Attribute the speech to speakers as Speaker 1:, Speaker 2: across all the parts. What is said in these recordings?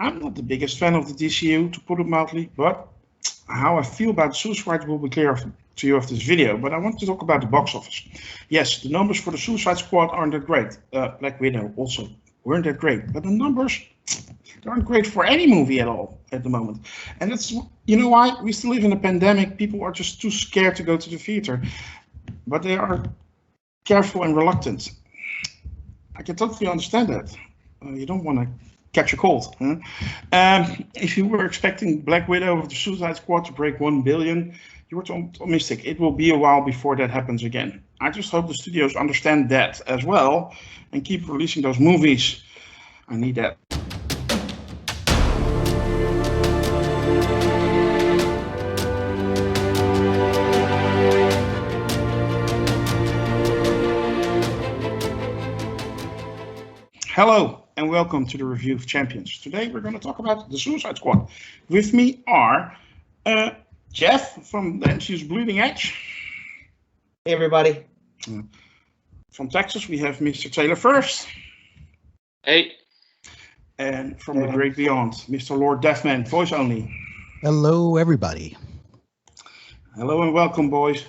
Speaker 1: I'm not the biggest fan of the DCU, to put it mildly, but how I feel about Suicide will be clear to you after this video. But I want to talk about the box office. Yes, the numbers for the Suicide Squad aren't that great. Black Widow also weren't that great, but the numbers aren't great for any movie at all at the moment. And that's, you know why? We still live in a pandemic. People are just too scared to go to the theater, but they are careful and reluctant. I can totally understand that. You don't want to catch a cold. Huh? If you were expecting Black Widow of the Suicide Squad to break 1 billion, you were optimistic. It will be a while before that happens again. I just hope the studios understand that as well and keep releasing those movies. I need that. Hello and welcome to the Review of Champions. Today we're going to talk about the Suicide Squad. With me are Jeff from the MCU's Bleeding Edge.
Speaker 2: Hey everybody.
Speaker 1: From Texas we have Mr. Taylor First.
Speaker 3: Hey.
Speaker 1: And from the Great Beyond, Mr. Lord Deathman, voice only.
Speaker 4: Hello everybody.
Speaker 1: Hello and welcome, boys.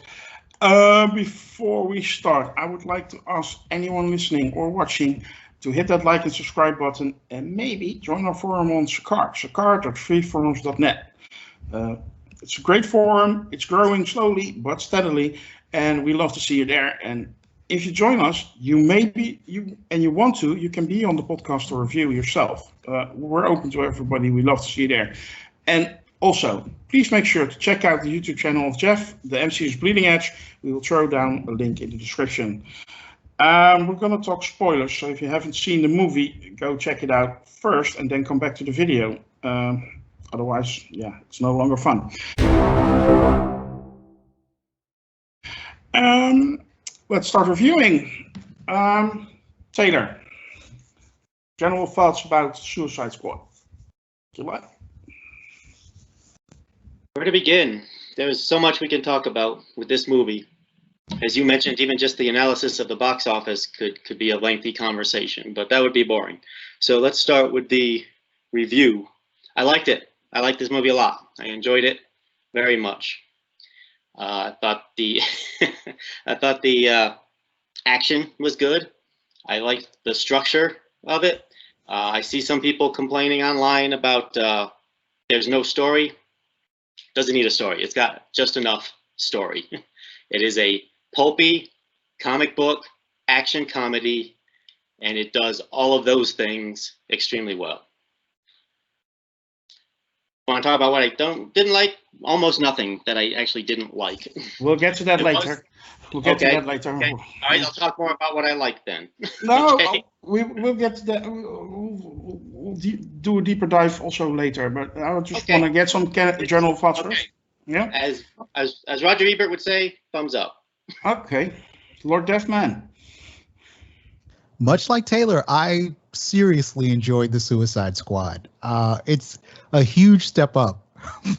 Speaker 1: Before we start, I would like to ask anyone listening or watching to hit that like and subscribe button and maybe join our forum on Sakard, sakard.freeforums.net. It's a great forum. It's growing slowly but steadily, and we love to see you there. And if you join us, you can be on the podcast or review yourself. We're open to everybody. We love to see you there. And also, please make sure to check out the YouTube channel of Jeff, the MCU's Bleeding Edge. We will throw down a link in the description. We're going to talk spoilers, so if you haven't seen the movie, go check it out first and then come back to the video. Otherwise, yeah, it's no longer fun. Let's start reviewing. Taylor, general thoughts about Suicide Squad. You like?
Speaker 3: Where to begin? There's so much we can talk about with this movie. As you mentioned, even just the analysis of the box office could be a lengthy conversation, but that would be boring. So let's start with the review. I liked it. I liked this movie a lot. I enjoyed it very much. I thought the action was good. I liked the structure of it. I see some people complaining online about there's no story. Doesn't need a story. It's got just enough story. It is a pulpy comic book action comedy, and it does all of those things extremely well. Want to talk about what I didn't like? Almost nothing that I actually didn't like.
Speaker 1: We'll get to that later. We'll get to that later.
Speaker 3: Okay. All right, I'll talk more about what I liked then.
Speaker 1: No,
Speaker 3: Okay.
Speaker 1: we'll get to that. We'll do a deeper dive also later. But I just want to get some general thoughts first. Yeah.
Speaker 3: As Roger Ebert would say, thumbs up.
Speaker 1: Okay, Lord Deathman.
Speaker 4: Much like Taylor, I seriously enjoyed the Suicide Squad. It's a huge step up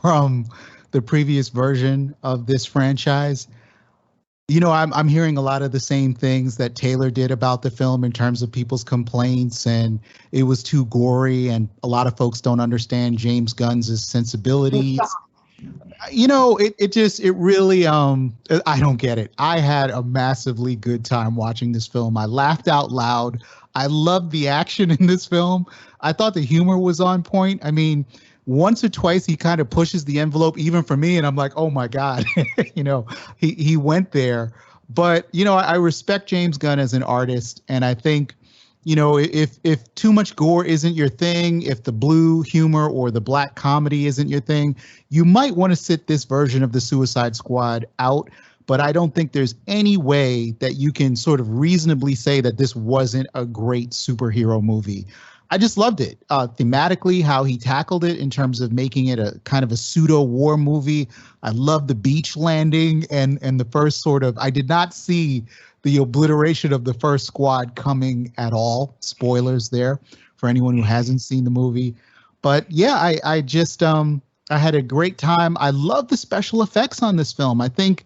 Speaker 4: from the previous version of this franchise. You know, I'm hearing a lot of the same things that Taylor did about the film in terms of people's complaints, and it was too gory, and a lot of folks don't understand James Gunn's sensibilities. You know, it really, I don't get it. I had a massively good time watching this film. I laughed out loud. I loved the action in this film. I thought the humor was on point. I mean, once or twice he kind of pushes the envelope, even for me, and I'm like, oh my God, you know, he went there. But, you know, I respect James Gunn as an artist, and I think, you know, if too much gore isn't your thing, if the blue humor or the black comedy isn't your thing, you might want to sit this version of the Suicide Squad out. But I don't think there's any way that you can sort of reasonably say that this wasn't a great superhero movie. I just loved it. Thematically, how he tackled it in terms of making it a kind of a pseudo war movie. I love the beach landing and the first sort of, I did not see the obliteration of the first squad coming at all. Spoilers there for anyone who hasn't seen the movie. But yeah, I just, I had a great time. I love the special effects on this film. I think,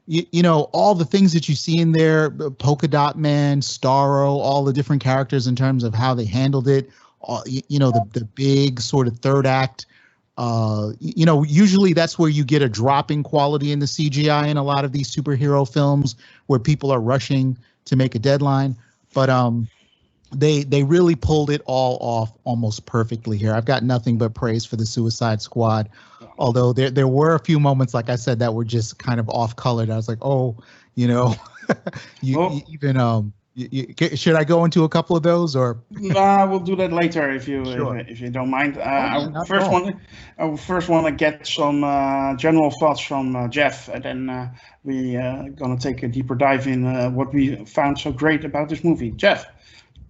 Speaker 4: you know, all the things that you see in there, Polka Dot Man, Starro, all the different characters in terms of how they handled it, the big sort of third act. Usually that's where you get a dropping quality in the CGI in a lot of these superhero films where people are rushing to make a deadline. But they really pulled it all off almost perfectly here. I've got nothing but praise for the Suicide Squad. Although there were a few moments, like I said, that were just kind of off colored. I was like, should I go into a couple of those or?
Speaker 1: We'll do that later if you
Speaker 4: Sure.
Speaker 1: if you don't mind.
Speaker 4: Not
Speaker 1: First
Speaker 4: at all.
Speaker 1: I first want to get some general thoughts from Jeff, and then we gonna take a deeper dive in what we found so great about this movie. Jeff.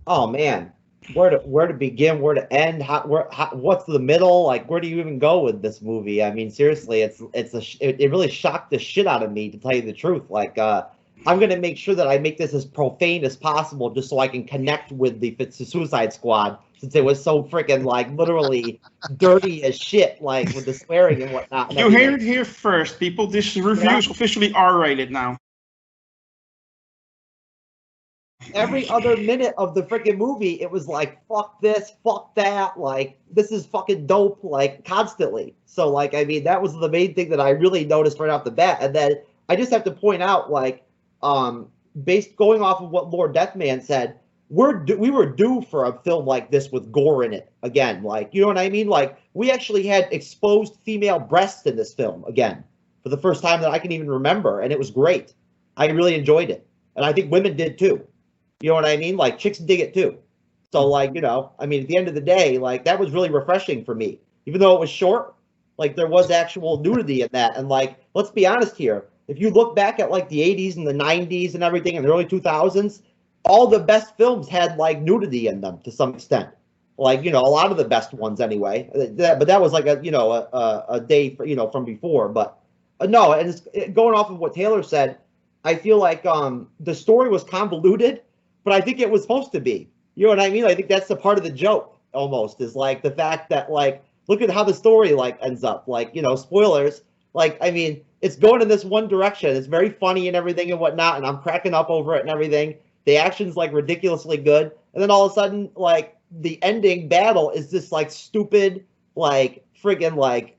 Speaker 2: Oh man, where to begin? Where to end? What's the middle? Like, where do you even go with this movie? I mean, seriously, it really shocked the shit out of me, to tell you the truth. Like, I'm gonna make sure that I make this as profane as possible, just so I can connect with the Suicide Squad, since it was so freaking like literally dirty as shit, like with the swearing and whatnot. And
Speaker 1: You hear it here first, people. This review is officially R-rated now.
Speaker 2: Every other minute of the freaking movie, it was like, fuck this, fuck that, like, this is fucking dope, like, constantly. So, like, I mean, that was the main thing that I really noticed right off the bat. And then I just have to point out, like, going off of what Lord Deathman said, we were due for a film like this with gore in it again. Like, you know what I mean? Like, we actually had exposed female breasts in this film again for the first time that I can even remember. And it was great. I really enjoyed it. And I think women did too. You know what I mean? Like, chicks dig it too. So, like, I mean, at the end of the day, like, that was really refreshing for me. Even though it was short, like, there was actual nudity in that. And, like, let's be honest here. If you look back at, like, the 80s and the 90s and everything in the early 2000s, all the best films had, like, nudity in them to some extent. Like, a lot of the best ones anyway. But that was, like, a day, from before. But, no, and going off of what Taylor said, I feel like the story was convoluted, but I think it was supposed to be. You know what I mean? I think that's the part of the joke, almost, is like the fact that, like, look at how the story, like, ends up. Like, spoilers. Like, I mean, it's going in this one direction. It's very funny and everything and whatnot, and I'm cracking up over it and everything. The action's, like, ridiculously good. And then all of a sudden, like, the ending battle is this, like, stupid, like, friggin', like,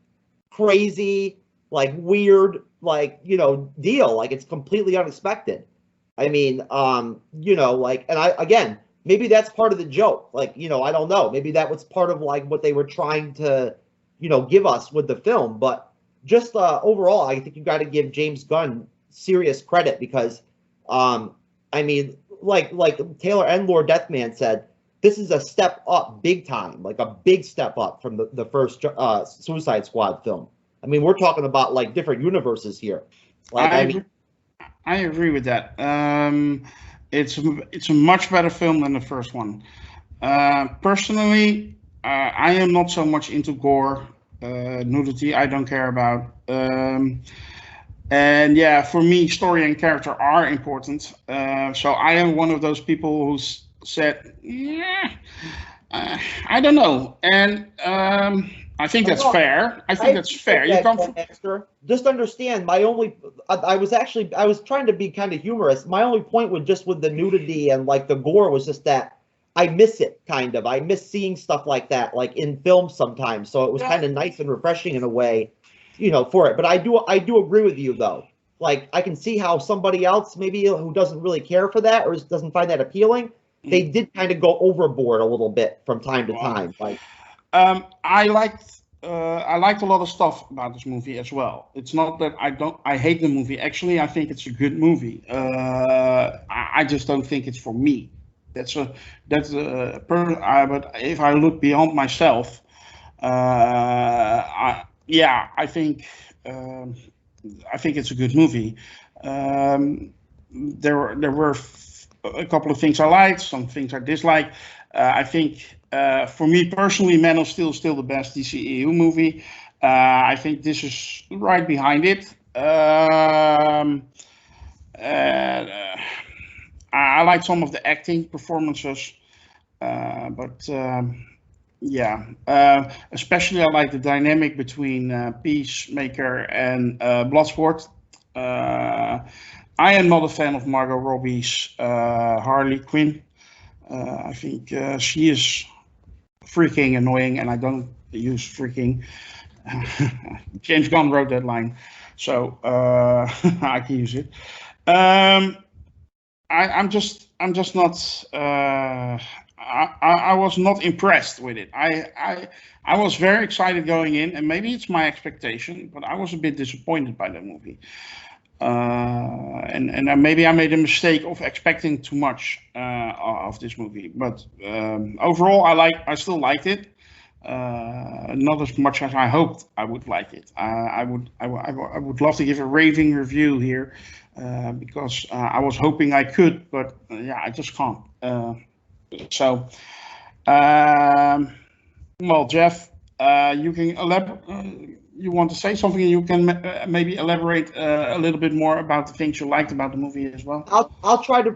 Speaker 2: crazy, like, weird, like, deal. Like, it's completely unexpected. I mean, like, and again, maybe that's part of the joke. Like, I don't know. Maybe that was part of, like, what they were trying to, give us with the film. But just overall, I think you got to give James Gunn serious credit because, I mean, like Taylor and Lord Deathman said, this is a step up big time, like a big step up from the first Suicide Squad film. I mean, we're talking about, like, different universes here. Like,
Speaker 1: I agree with that. It's a much better film than the first one. Personally, I am not so much into gore, nudity. I don't care about. And yeah, for me, story and character are important. So I am one of those people who said, yeah, I don't know, and I think that's fair. I think that's fair. You come from.
Speaker 2: Just understand, I was trying to be kind of humorous. My only point with the nudity and, like, the gore was just that I miss it, kind of. I miss seeing stuff like that, like, in films sometimes. So it was kind of nice and refreshing in a way, for it. But I do agree with you, though. Like, I can see how somebody else maybe who doesn't really care for that or doesn't find that appealing, they did kind of go overboard a little bit from time to time. Like,
Speaker 1: I liked a lot of stuff about this movie as well. It's not that I hate the movie. Actually, I think it's a good movie. I just don't think it's for me. But if I look beyond myself, I think it's a good movie. There were a couple of things I liked, some things I disliked. I think for me personally, Man of Steel is still the best DCEU movie. I think this is right behind it. I like some of the acting performances, but especially I like the dynamic between Peacemaker and Bloodsport. I am not a fan of Margot Robbie's Harley Quinn. I think she is freaking annoying, and I don't use freaking. James Gunn wrote that line, so I can use it. I'm just not. I was not impressed with it. I was very excited going in, and maybe it's my expectation, but I was a bit disappointed by the movie. And maybe I made a mistake of expecting too much of this movie. But overall, I still liked it. Not as much as I hoped I would like it. I would love to give a raving review here because I was hoping I could, but yeah, I just can't. So, well, Jeff, you can elaborate. You want to say something? You can maybe elaborate a little bit more about the things you liked about the movie as well.
Speaker 2: I'll try to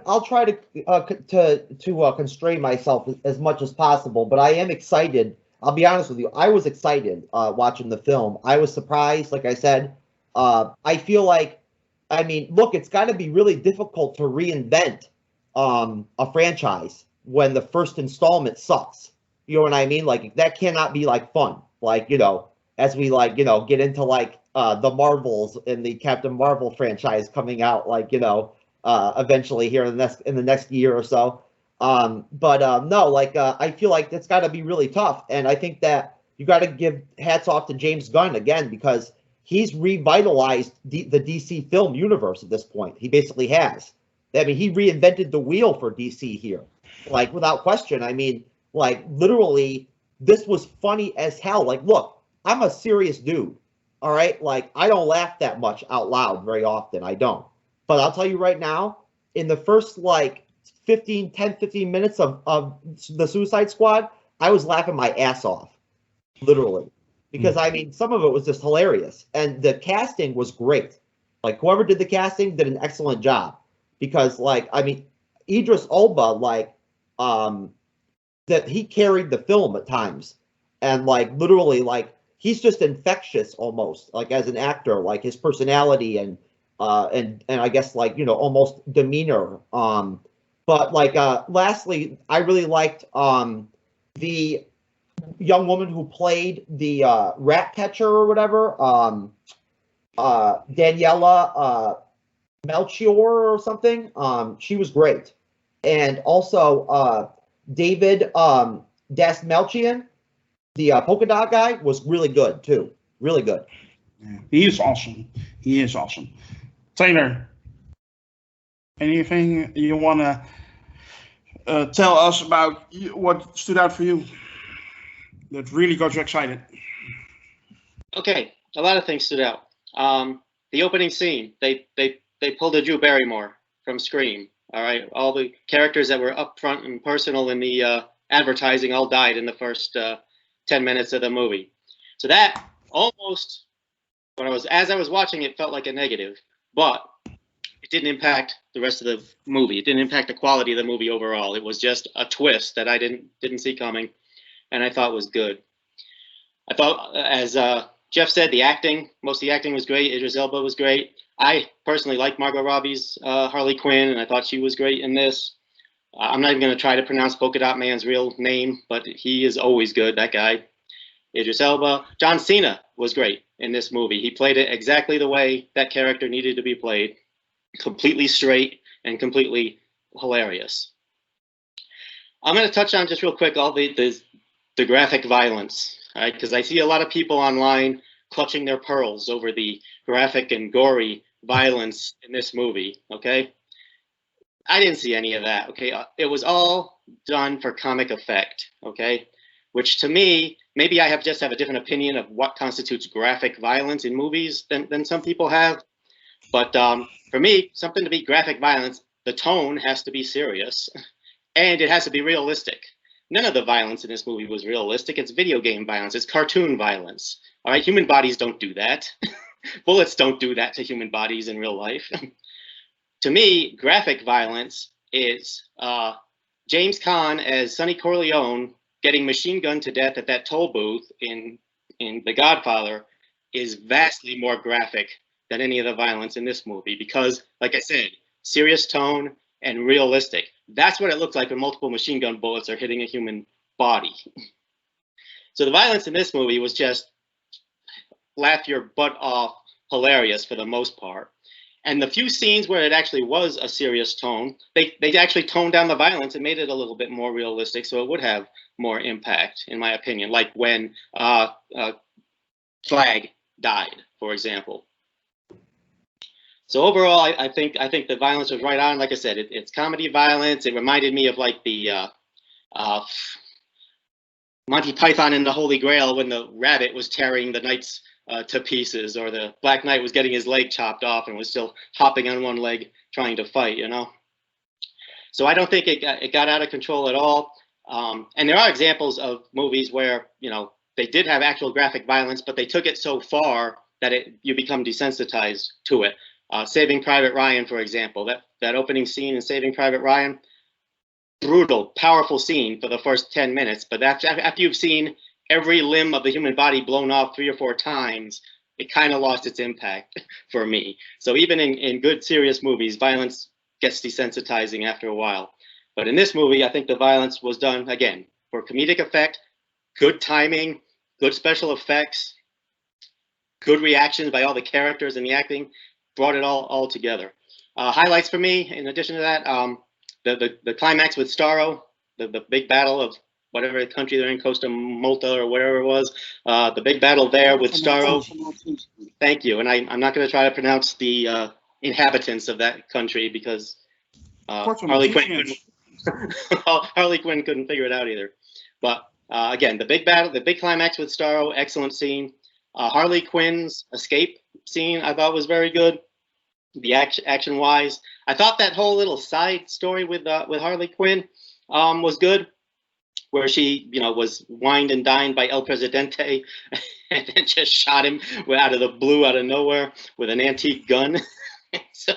Speaker 2: constrain myself as much as possible, but I am excited. I'll be honest with you. I was excited watching the film. I was surprised, like I said. I feel like, I mean, look, it's got to be really difficult to reinvent a franchise when the first installment sucks. You know what I mean? Like, that cannot be like fun. Like, you know, as we like, you know, get into like the Marvels and the Captain Marvel franchise coming out, like, you know, eventually here in the next year or so. No, like I feel like it's got to be really tough, and I think that you got to give hats off to James Gunn again because he's revitalized the DC film universe at this point. He basically has. I mean, he reinvented the wheel for DC here, like without question. I mean, like literally, this was funny as hell. Like, look, I'm a serious dude, all right? Like, I don't laugh that much out loud very often. I don't. But I'll tell you right now, in the first like 15 minutes of the Suicide Squad, I was laughing my ass off, literally, because I mean, some of it was just hilarious, and the casting was great. Like, whoever did the casting did an excellent job, because like, I mean, Idris Elba, like, that he carried the film at times, and like literally, like, he's just infectious almost, like as an actor, like his personality and I guess like, you know, almost demeanor. But like lastly, I really liked the young woman who played the rat catcher or whatever, Daniela Melchior or something. She was great, and also David Dastmalchian, the polka dot guy, was really good too. Really good.
Speaker 1: Yeah, he is awesome. He is awesome. Taylor, anything you want to tell us about what stood out for you that really got you excited?
Speaker 3: Okay, a lot of things stood out. The opening scene, they pulled a Drew Barrymore from Scream. All right, all the characters that were upfront and personal in the advertising all died in the first 10 minutes of the movie. So that almost, as I was watching it, felt like a negative, but it didn't impact the rest of the movie. It didn't impact the quality of the movie overall. It was just a twist that I didn't see coming, and I thought was good. I thought, as Jeff said, most of the acting was great. Idris Elba was great. I personally like Margot Robbie's Harley Quinn, and I thought she was great in this. I'm not even going to try to pronounce Polka Dot Man's real name, but he is always good, that guy. Idris Elba. John Cena was great in this movie. He played it exactly the way that character needed to be played. Completely straight and completely hilarious. I'm going to touch on just real quick all the graphic violence, right? Because I see a lot of people online clutching their pearls over the graphic and gory violence in this movie, okay? I didn't see any of that, okay? It was all done for comic effect, okay? Which to me, maybe I just have a different opinion of what constitutes graphic violence in movies than some people have. But for me, something to be graphic violence, the tone has to be serious and it has to be realistic. None of the violence in this movie was realistic. It's video game violence. It's cartoon violence. All right, human bodies don't do that. Bullets don't do that to human bodies in real life. To me, graphic violence is James Caan as Sonny Corleone getting machine gunned to death at that toll booth in The Godfather is vastly more graphic than any of the violence in this movie because, like I said, serious tone and realistic. That's what it looks like when multiple machine gun bullets are hitting a human body. So the violence in this movie was just laugh your butt off, hilarious for the most part. And the few scenes where it actually was a serious tone, they actually toned down the violence and made it a little bit more realistic, so it would have more impact, in my opinion. Like when Flag died, for example. So overall, I think the violence was right on. Like I said, it's comedy violence. It reminded me of like the Monty Python and the Holy Grail when the rabbit was tearing the knights to pieces, or the Black Knight was getting his leg chopped off and was still hopping on one leg trying to fight, you know? So I don't think it got out of control at all. And there are examples of movies where, you know, they did have actual graphic violence, but they took it so far that you become desensitized to it. Saving Private Ryan, for example, that opening scene in Saving Private Ryan, brutal, powerful scene for the first 10 minutes, but after you've seen every limb of the human body blown off 3 or 4 times, it kind of lost its impact for me. So even in good, serious movies, violence gets desensitizing after a while. But in this movie, I think the violence was done, again, for comedic effect, good timing, good special effects, good reactions by all the characters and the acting, brought it all together. Highlights for me, in addition to that, the climax with Starro, the big battle of whatever country they're in, Costa Malta or wherever it was, the big battle there with Starro. Thank you. And I'm not going to try to pronounce the inhabitants of that country because Harley Quinn couldn't figure it out either. But again, the big battle, the big climax with Starro, excellent scene. Harley Quinn's escape scene I thought was very good. The action-wise, I thought that whole little side story with Harley Quinn was good, where she, you know, was wined and dined by El Presidente and then just shot him out of the blue, out of nowhere, with an antique gun. So,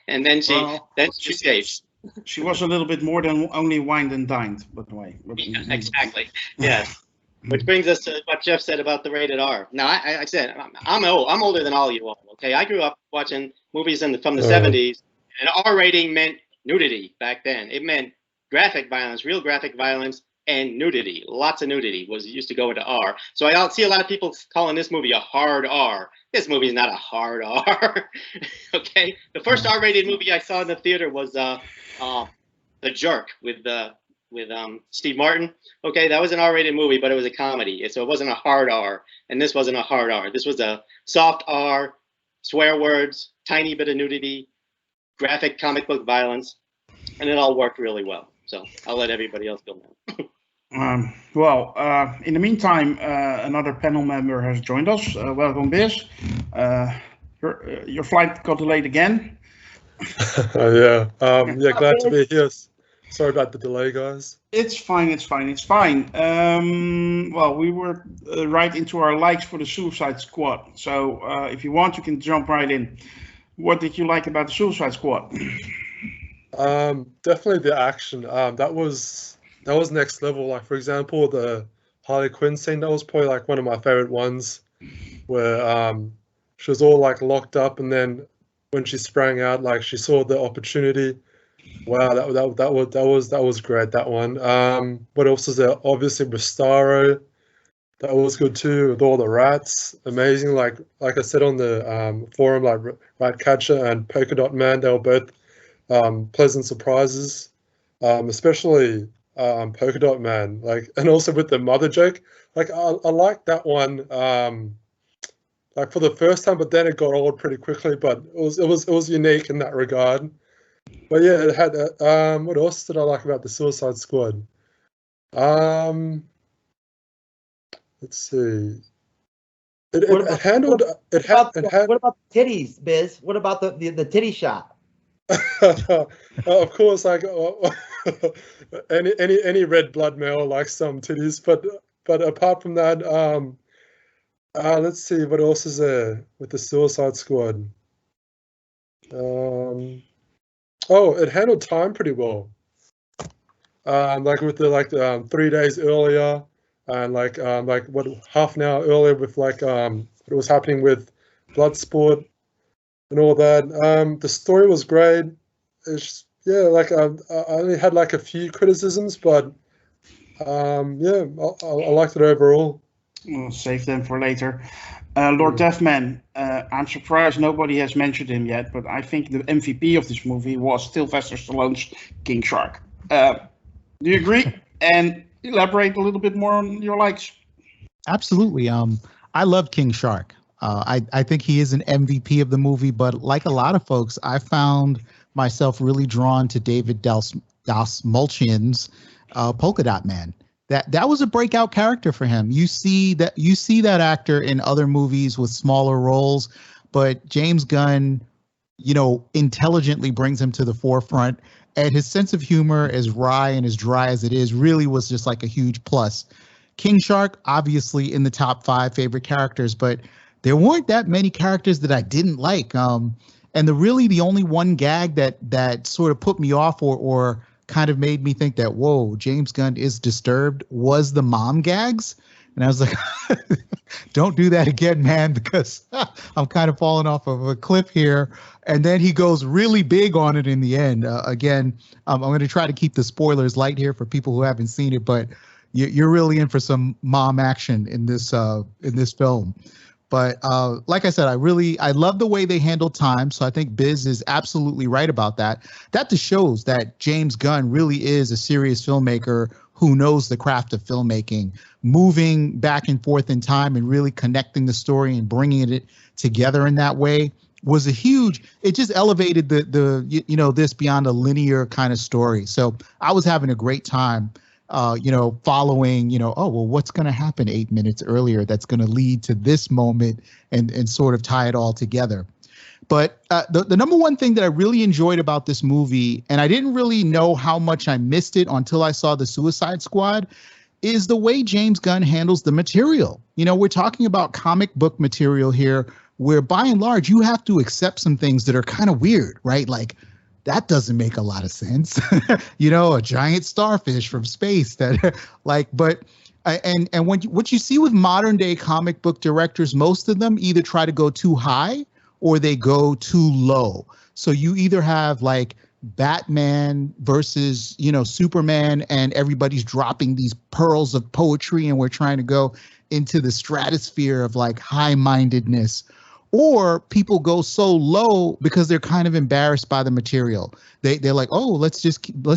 Speaker 3: and then she escapes.
Speaker 1: She was a little bit more than only wined and dined, by the way.
Speaker 3: Yeah, exactly. Yes. Which brings us to what Jeff said about the rated R. Now, I said I'm older than all you all. Okay, I grew up watching movies from the 70s, and R rating meant nudity back then. It meant graphic violence, real graphic violence, and nudity. Lots of nudity used to go into R. So I see a lot of people calling this movie a hard R. This movie is not a hard R. Okay, the first R-rated movie I saw in the theater was The Jerk with Steve Martin. Okay, that was an R-rated movie, but it was a comedy, so it wasn't a hard R, and this wasn't a hard R. This was a soft R, swear words, tiny bit of nudity, graphic comic book violence, and it all worked really well. So I'll let everybody else go now.
Speaker 1: In the meantime, another panel member has joined us. Welcome, Biz. Your flight got delayed again.
Speaker 5: Yeah, glad to be here. Sorry about the delay, guys.
Speaker 1: It's fine. We were right into our likes for the Suicide Squad. So if you want, you can jump right in. What did you like about the Suicide Squad?
Speaker 5: Definitely the action. That was next level. Like, for example, the Harley Quinn scene, that was probably like one of my favorite ones, where she was all like locked up, and then when she sprang out, like she saw the opportunity. Wow, that was great, that one. What else was there? Obviously with Starro, that was good too, with all the rats. Amazing. Like I said on the forum, like Ratcatcher and Polka Dot Man, they were both pleasant surprises. Especially Polka Dot Man, like, and also with the mother joke. Like I liked that one. Like for the first time, but then it got old pretty quickly. But it was unique in that regard. But yeah, it had. What else did I like about the Suicide Squad? Let's see. It handled. What
Speaker 2: about the titties, Biz? What about the titty shot?
Speaker 5: Of course, like any red blood male likes some titties, but apart from that, let's see what else is there with the Suicide Squad. It handled time pretty well. Like with the 3 days earlier, and like what half an hour earlier with like what was happening with Bloodsport and all that. The story was great. It's, yeah, like I only had like a few criticisms, but Yeah, I liked it overall.
Speaker 1: We'll save them for later. Lord Deathman, I'm surprised nobody has mentioned him yet, but I think the MVP of this movie was Sylvester Stallone's King Shark. Do you agree? And elaborate a little bit more on your likes.
Speaker 4: Absolutely. I love King Shark. I think he is an MVP of the movie, but like a lot of folks, I found myself really drawn to David Dastmalchian's Polka Dot Man. That was a breakout character for him. You see that actor in other movies with smaller roles, but James Gunn, intelligently brings him to the forefront. And his sense of humor, as wry and as dry as it is, really was just like a huge plus. King Shark, obviously in the top 5 favorite characters, but there weren't that many characters that I didn't like. And the only one gag that sort of put me off or kind of made me think that, whoa, James Gunn is disturbed was the mom gags. And I was like, don't do that again, man, because I'm kind of falling off of a cliff here. And then he goes really big on it in the end. Again, I'm going to try to keep the spoilers light here for people who haven't seen it, but you're really in for some mom action in this film. But like I said, I love the way they handle time. So I think Biz is absolutely right about that. That just shows that James Gunn really is a serious filmmaker who knows the craft of filmmaking, moving back and forth in time and really connecting the story and bringing it together in that way was it just elevated this beyond a linear kind of story. So I was having a great time following, what's going to happen 8 minutes earlier that's going to lead to this moment and sort of tie it all together. But the number one thing that I really enjoyed about this movie, and I didn't really know how much I missed it until I saw the Suicide Squad, is the way James Gunn handles the material. We're talking about comic book material here, where by and large, you have to accept some things that are kind of weird, right? Like, that doesn't make a lot of sense. A giant starfish from space that what you see with modern day comic book directors, most of them either try to go too high or they go too low. So you either have like Batman versus, Superman, and everybody's dropping these pearls of poetry and we're trying to go into the stratosphere of like high-mindedness. Or people go so low because they're kind of embarrassed by the material. They're like, oh, let's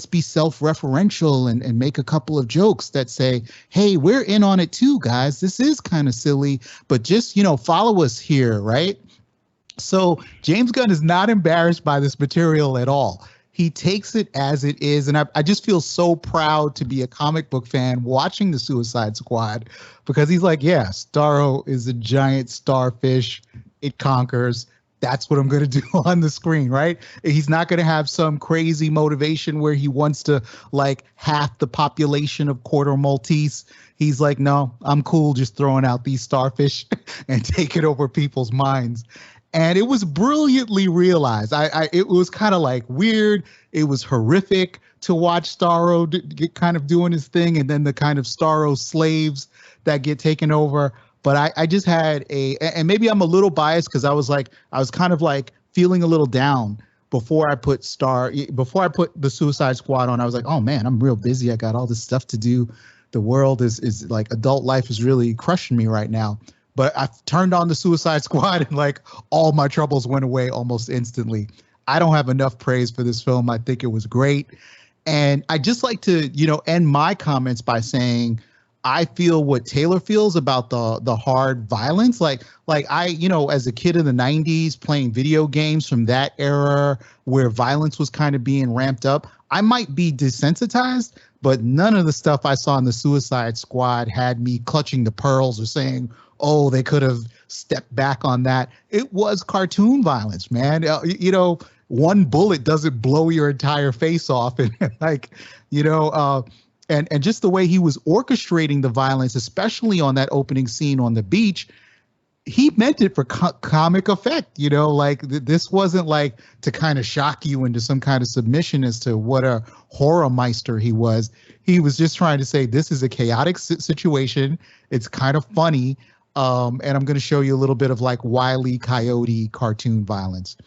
Speaker 4: be self-referential and make a couple of jokes that say, hey, we're in on it too, guys. This is kind of silly, but just, follow us here, right? So James Gunn is not embarrassed by this material at all. He takes it as it is. And I just feel so proud to be a comic book fan watching the Suicide Squad, because he's like, yeah, Starro is a giant starfish. It conquers. That's what I'm going to do on the screen, right? He's not going to have some crazy motivation where he wants to like half the population of Quarter Maltese. He's like, no, I'm cool just throwing out these starfish and taking over people's minds. And it was brilliantly realized. It was kind of like weird. It was horrific to watch Starro get kind of doing his thing, and then the kind of Starro slaves that get taken over. But I just had and maybe I'm a little biased because I was kind of like feeling a little down before I put the Suicide Squad on. I was like, oh man, I'm real busy. I got all this stuff to do. The world is like, adult life is really crushing me right now. But I turned on the Suicide Squad and like all my troubles went away almost instantly. I don't have enough praise for this film. I think it was great. And I just like to, end my comments by saying, I feel what Taylor feels about the hard violence. Like I, as a kid in the 90s playing video games from that era where violence was kind of being ramped up, I might be desensitized, but none of the stuff I saw in the Suicide Squad had me clutching the pearls or saying, oh, they could have stepped back on that. It was cartoon violence, man. One bullet doesn't blow your entire face off. And and just the way he was orchestrating the violence, especially on that opening scene on the beach, he meant it for comic effect. This wasn't like to kind of shock you into some kind of submission as to what a horror meister he was. He was just trying to say, this is a chaotic situation. It's kind of funny. And I'm going to show you a little bit of like Wile E. Coyote cartoon violence.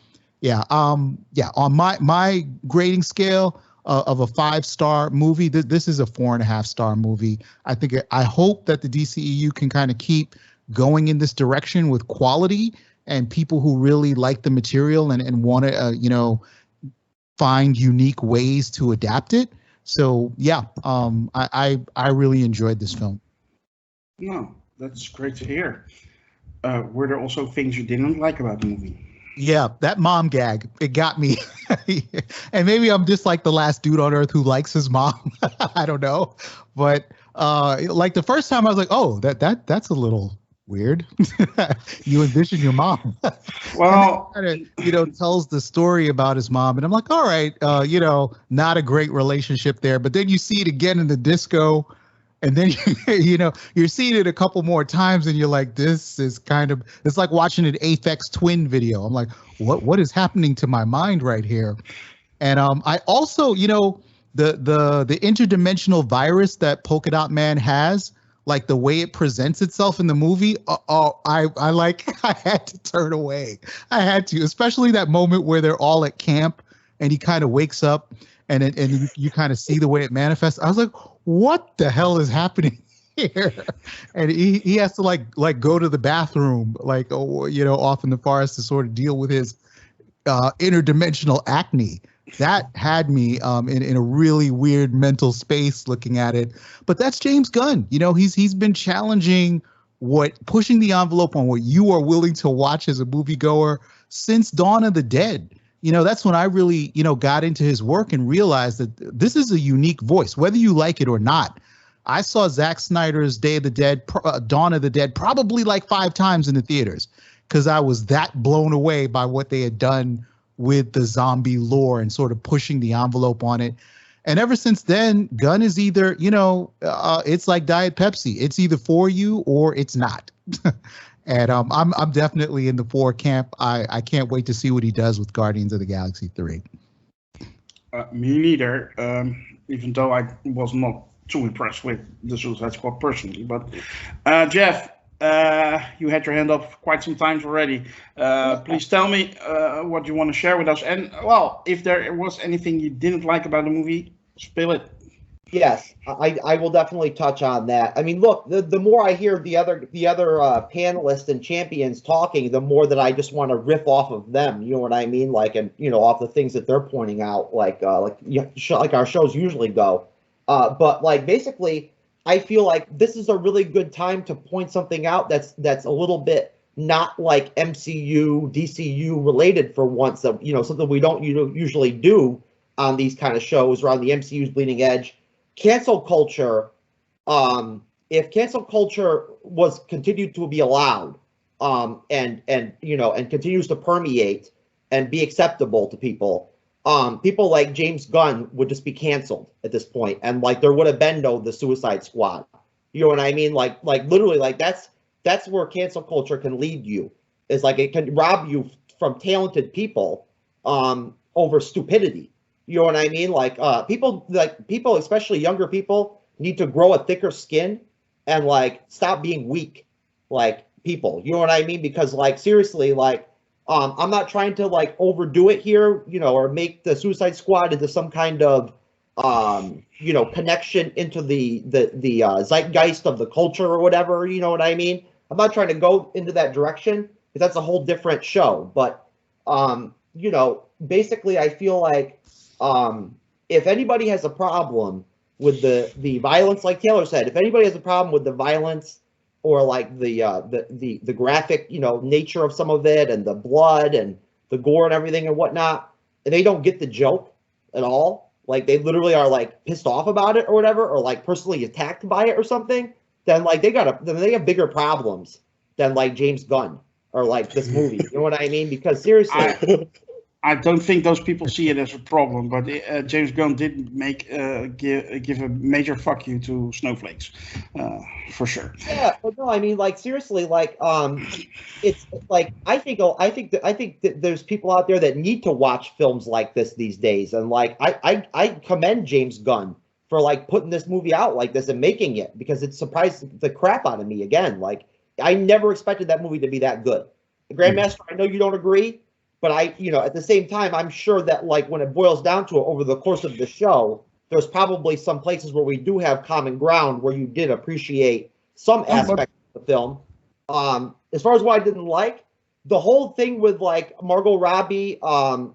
Speaker 4: On my grading scale, of a 5-star movie. This is a 4.5-star movie. I hope that the DCEU can kind of keep going in this direction with quality and people who really like the material and want to, find unique ways to adapt it. So yeah, I really enjoyed this film.
Speaker 1: No, that's great to hear. Were there also things you didn't like about the movie?
Speaker 4: Yeah, that mom gag, it got me. And maybe I'm just like the last dude on earth who likes his mom. I don't know. But like the first time I was like, oh, that's a little weird. You envision your mom.
Speaker 1: Well,
Speaker 4: kind of, tells the story about his mom. And I'm like, all right, not a great relationship there. But then you see it again in the disco. And then, you're seeing it a couple more times and you're like, this is it's like watching an Aphex Twin video. I'm like, what is happening to my mind right here? And I also, the interdimensional virus that Polka Dot Man has, like the way it presents itself in the movie, I had to turn away. I had to, especially that moment where they're all at camp and he kind of wakes up and you kind of see the way it manifests. I was like, what the hell is happening here? And he has to like go to the bathroom, off in the forest to sort of deal with his interdimensional acne. That had me in a really weird mental space looking at it. But that's James Gunn. He's been challenging pushing the envelope on what you are willing to watch as a moviegoer since Dawn of the Dead. That's when I really, got into his work and realized that this is a unique voice, whether you like it or not. I saw Zack Snyder's Dawn of the Dead probably like 5 times in the theaters because I was that blown away by what they had done with the zombie lore and sort of pushing the envelope on it. And ever since then, Gunn is either, it's like Diet Pepsi. It's either for you or it's not. And I'm definitely in the 4 camp. I can't wait to see what he does with Guardians of the Galaxy 3.
Speaker 1: Me neither, even though I was not too impressed with the Suicide Squad personally. But Jeff, you had your hand up quite some times already. Please tell me what you want to share with us. And, well, if there was anything you didn't like about the movie, spill it.
Speaker 2: Yes, I will definitely touch on that. I mean, look, the more I hear the other panelists and champions talking, the more that I just want to riff off of them. You know what I mean? Off the things that they're pointing out, like our shows usually go. But basically, I feel like this is a really good time to point something out that's a little bit not like MCU, DCU related for once. That something we don't usually do on these kind of shows or on the MCU's bleeding edge. Cancel culture, if cancel culture was continued to be allowed, and continues to permeate and be acceptable to people, people like James Gunn would just be canceled at this point, and there would have been no The Suicide Squad. You know what I mean? Literally, that's where cancel culture can lead you. Is it can rob you from talented people, over stupidity. You know what I mean? People, especially younger people, need to grow a thicker skin and stop being weak, people. You know what I mean? Because seriously, I'm not trying to overdo it here, or make the Suicide Squad into some kind of connection into the zeitgeist of the culture or whatever. You know what I mean? I'm not trying to go into that direction because that's a whole different show. But basically, I feel like. If anybody has a problem with the violence, like Taylor said, if anybody has a problem with the violence or the graphic, nature of some of it and the blood and the gore and everything and whatnot, and they don't get the joke at all, they literally are pissed off about it or whatever, or personally attacked by it or something, then they have bigger problems than James Gunn or this movie. You know what I mean? Because seriously.
Speaker 1: I don't think those people see it as a problem, but James Gunn did give a major fuck you to snowflakes, for sure.
Speaker 2: Yeah, but no, I mean, seriously, it's I think that there's people out there that need to watch films like this these days, and I commend James Gunn for putting this movie out like this and making it, because it surprised the crap out of me again. I never expected that movie to be that good. The Grandmaster, I know you don't agree. But at the same time, I'm sure that like when it boils down to it over the course of the show, there's probably some places where we do have common ground where you did appreciate some aspect of the film. As far as what I didn't like, the whole thing with like Margot Robbie,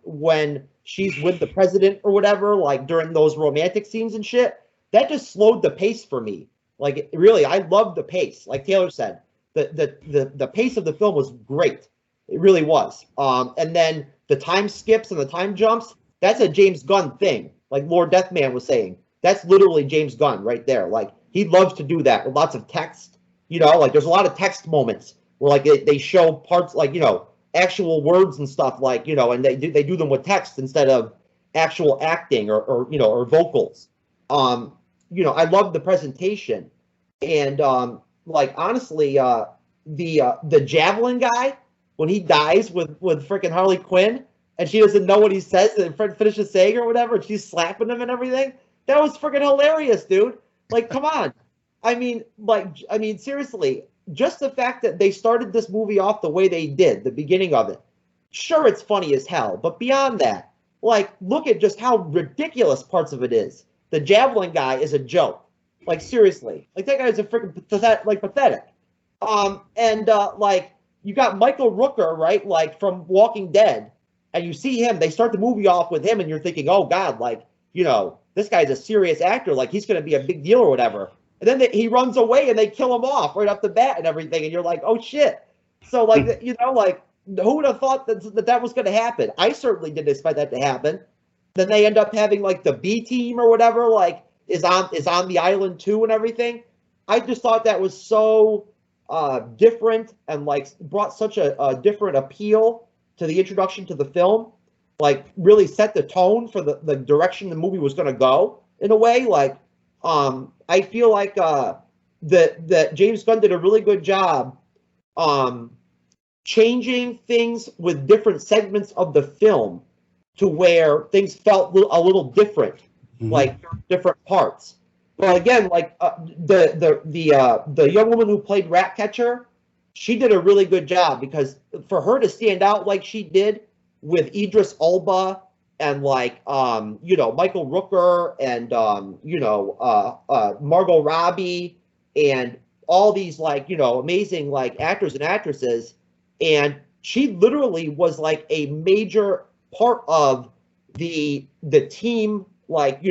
Speaker 2: when she's with the president or whatever, like during those romantic scenes and shit, that just slowed the pace for me. Like really, I loved the pace. Like Taylor said, the pace of the film was great. It really was. And then the time skips and the time jumps, that's a James Gunn thing. Like Lord Deathman was saying, that's literally James Gunn right there. Like he loves to do that with lots of text. Like there's a lot of text moments where like they show parts like actual words and stuff like and they do them with text instead of actual acting or vocals. I love the presentation, and like honestly, the javelin guy when he dies with freaking Harley Quinn and she doesn't know what he says and Fred finishes saying or whatever, and she's slapping him and everything. That was freaking hilarious, dude. Like, come on. I mean, seriously, just the fact that they started this movie off the way they did, the beginning of it. Sure, it's funny as hell, but beyond that, like, look at just how ridiculous parts of it is. The javelin guy is a joke. Like, seriously. Like, that guy's a freaking pathetic. Like, you got Michael Rooker, right? Like, from Walking Dead. And you see him, they start the movie off with him, and you're thinking, oh, God, like, this guy's a serious actor. Like, he's going to be a big deal or whatever. And then he runs away, and they kill him off right off the bat and everything. And you're like, oh, shit. So, like, like, who would have thought that was going to happen? I certainly didn't expect that to happen. Then they end up having, like, the B team or whatever, like, is on the island, too, and everything. I just thought that was so different and, like, brought such a different appeal to the introduction to the film, like really set the tone for the direction the movie was going to go in a way. Like, I feel like that James Gunn did a really good job changing things with different segments of the film to where things felt a little different, like different parts. But again, like the young woman who played Ratcatcher, she did a really good job because for her to stand out like she did with Idris Elba and like Michael Rooker and Margot Robbie and all these like amazing like actors and actresses, and she literally was like a major part of the team like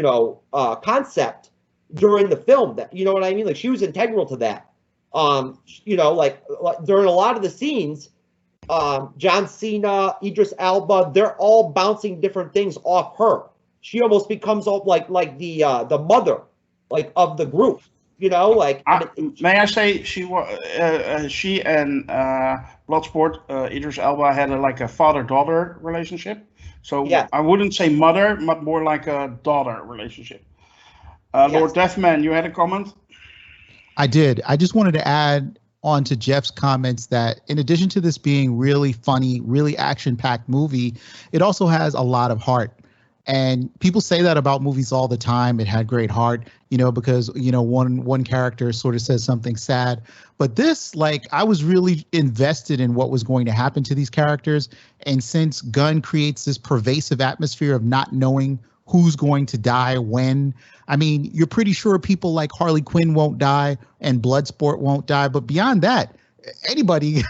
Speaker 2: concept during the film. That what I mean? Like she was integral to that. Like during a lot of the scenes, John Cena, Idris Elba, they're all bouncing different things off her. She almost becomes like the mother, like of the group. Like.
Speaker 1: May I say she and Bloodsport, Idris Elba had a father-daughter relationship. So yeah. I wouldn't say mother, but more like a daughter relationship. Yes. Lord Deathman, you had a comment?
Speaker 4: I did. I just wanted to add on to Jeff's comments that in addition to this being really funny, really action-packed movie, it also has a lot of heart. And people say that about movies all the time. It had great heart, because, one character sort of says something sad. But this, like, I was really invested in what was going to happen to these characters. And since Gunn creates this pervasive atmosphere of not knowing who's going to die when, I mean, you're pretty sure people like Harley Quinn won't die and Bloodsport won't die. But beyond that, anybody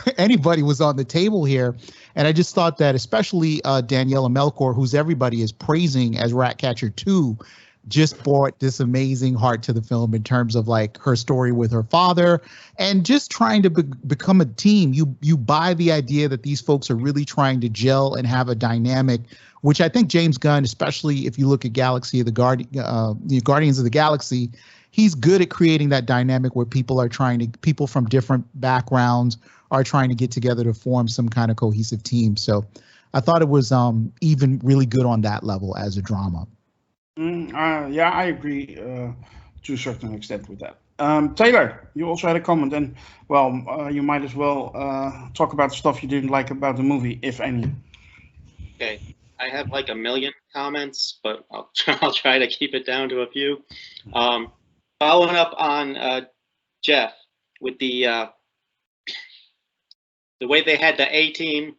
Speaker 4: was on the table here. And I just thought that especially Daniela Melchior, who's everybody is praising as Ratcatcher 2, just brought this amazing heart to the film in terms of like her story with her father and just trying to become a team. You buy the idea that these folks are really trying to gel and have a dynamic, which I think James Gunn, especially if you look at Guardians of the Galaxy, he's good at creating that dynamic where people from different backgrounds are trying to get together to form some kind of cohesive team. So I thought it was even really good on that level as a drama.
Speaker 1: Yeah, I agree to a certain extent with that. Taylor, you also had a comment, and you might as well talk about the stuff you didn't like about the movie, if any.
Speaker 3: Okay, I have like a million comments, but I'll try to keep it down to a few. Following up on Jeff with the way they had the A team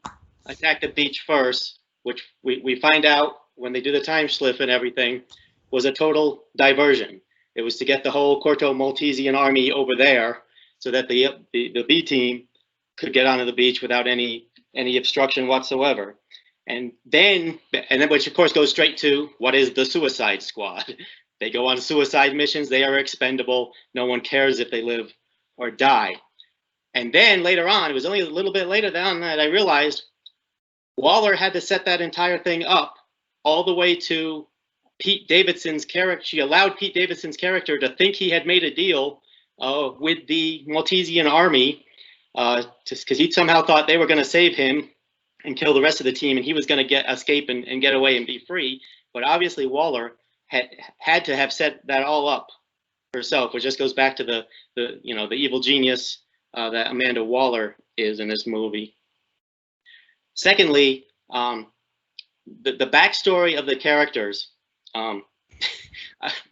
Speaker 3: attack the beach first, which we find out when they do the time slip and everything, was a total diversion. It was to get the whole Corto Maltesian army over there so that the B team could get onto the beach without any obstruction whatsoever. And then which of course goes straight to what is the Suicide Squad. They go on suicide missions. They are expendable. No one cares if they live or die. And then later on, it was only a little bit later than that I realized Waller had to set that entire thing up all the way to Pete Davidson's character. She allowed Pete Davidson's character to think he had made a deal with the Maltesian army, just because he somehow thought they were going to save him and kill the rest of the team, and he was going to escape and get away and be free. But obviously Waller had to have set that all up herself, which just goes back to the evil genius that Amanda Waller is in this movie. Secondly, the backstory of the characters.